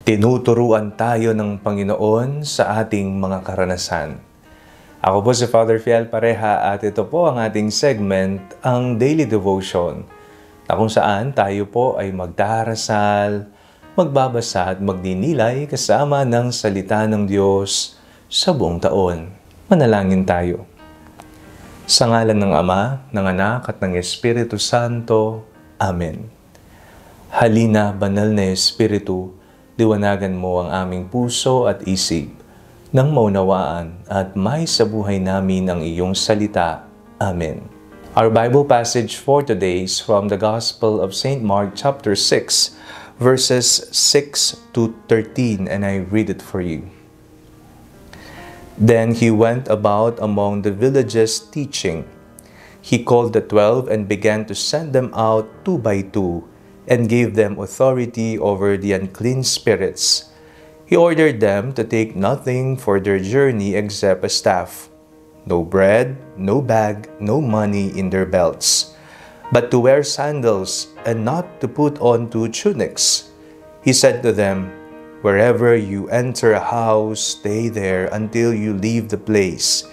Tinuturuan tayo ng Panginoon sa ating mga karanasan. Ako po si Father Fiel Pareha at ito po ang ating segment, ang Daily Devotion, na kung saan tayo po ay magdarasal, magbabasa at magdinilay kasama ng salita ng Diyos sa buong taon. Manalangin tayo. Sa ngalan ng Ama, ng Anak at ng Espiritu Santo. Amen. Halina, banal na Espiritu, liwanagan mo ang aming puso at isip nang maunawaan at may sa buhay namin ang iyong salita. Amen. Our Bible passage for today is from the Gospel of St. Mark chapter 6, verses 6 to 13, and I read it for you. Then he went about among the villages teaching. He called the 12 and began to send them out 2 by 2, and gave them authority over the unclean spirits. He ordered them to take nothing for their journey except a staff, no bread, no bag, no money in their belts, but to wear sandals and not to put on 2 tunics. He said to them, "Wherever you enter a house, stay there until you leave the place.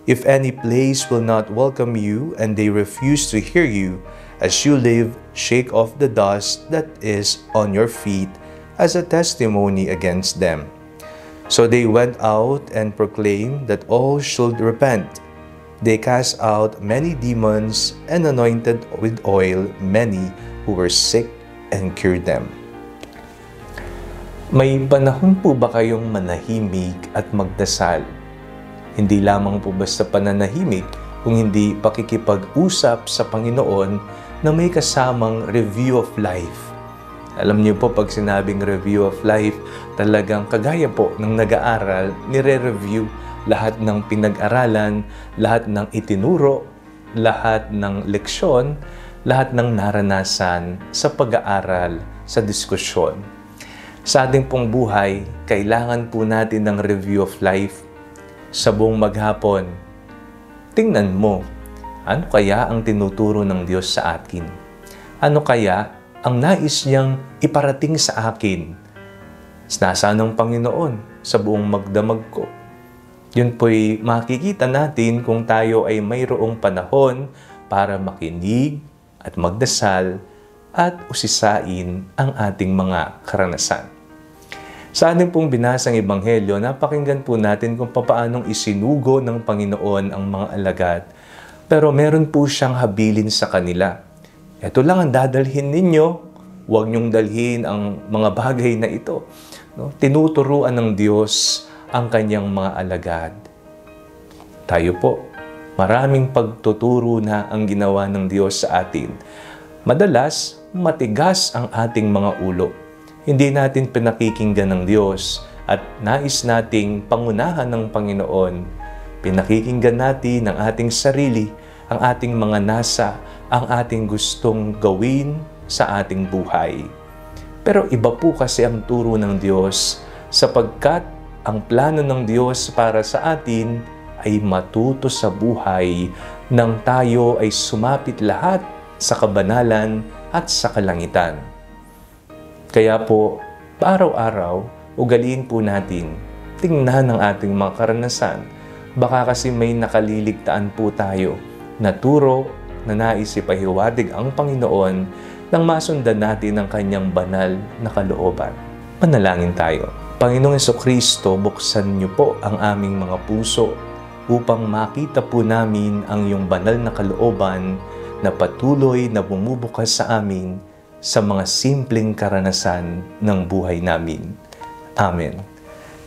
If any place will not welcome you and they refuse to hear you, as you leave, shake off the dust that is on your feet as a testimony against them." So they went out and proclaimed that all should repent. They cast out many demons and anointed with oil many who were sick and cured them. May panahon po ba kayong manahimik at magdasal? Hindi lamang po basta pananahimik, kung hindi pakikipag-usap sa Panginoon na may kasamang review of life. Alam niyo po, pag sinabing review of life, talagang kagaya po ng nag-aaral, nire-review lahat ng pinag-aralan, lahat ng itinuro, lahat ng leksyon, lahat ng naranasan sa pag-aaral, sa diskusyon. Sa ating pong buhay, kailangan po natin ng review of life. Sa buong maghapon, tingnan mo, ano kaya ang tinuturo ng Diyos sa akin? Ano kaya ang nais niyang iparating sa akin? Nasaan ang Panginoon sa buong magdamag ko? Yun po'y makikita natin kung tayo ay mayroong panahon para makinig at magdasal at usisain ang ating mga karanasan. Sa ating pong binasang Ebanghelyo, napakinggan po natin kung paanong isinugo ng Panginoon ang mga alagad. Pero meron po siyang habilin sa kanila. Ito lang ang dadalhin ninyo, huwag niyong dalhin ang mga bagay na ito. No? Tinuturuan ng Diyos ang kanyang mga alagad. Tayo po, maraming pagtuturo na ang ginawa ng Diyos sa atin. Madalas, matigas ang ating mga ulo. Hindi natin pinakikinggan ng Diyos at nais nating pangunahan ng Panginoon. Pinakikinggan natin ang ating sarili, ang ating mga nasa, ang ating gustong gawin sa ating buhay. Pero iba po kasi ang turo ng Diyos, sapagkat ang plano ng Diyos para sa atin ay matuto sa buhay nang tayo ay sumapit lahat sa kabanalan at sa kalangitan. Kaya po, araw-araw, ugaliin po natin, tingnan ang ating mga karanasan. Baka kasi may nakaliligtaan po tayo na turo na nais ipahiwatig ang Panginoon nang masundan natin ang kanyang banal na kalooban. Manalangin tayo. Panginoong Jesucristo, buksan niyo po ang aming mga puso upang makita po namin ang iyong banal na kalooban na patuloy na bumubukas sa amin sa mga simpleng karanasan ng buhay namin. Amen.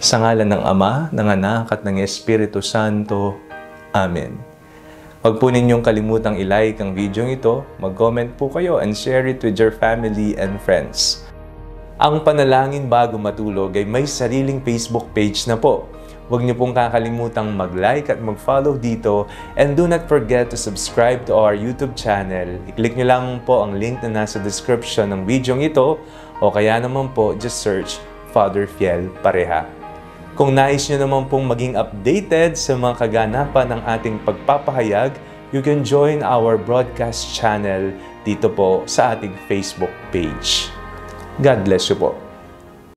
Sa ngalan ng Ama, ng Anak at ng Espiritu Santo. Amen. Huwag po ninyong kalimutang i-like ang video ito, mag-comment po kayo and share it with your family and friends. Ang Panalangin Bago Matulog ay may sariling Facebook page na po. Huwag niyo pong kakalimutang mag-like at mag-follow dito, and do not forget to subscribe to our YouTube channel. I-click niyo lang po ang link na nasa description ng video ito, o kaya naman po just search Father Fiel Pareha. Kung nais niyo naman pong maging updated sa mga kaganapan ng ating pagpapahayag, you can join our broadcast channel dito po sa ating Facebook page. God bless you po.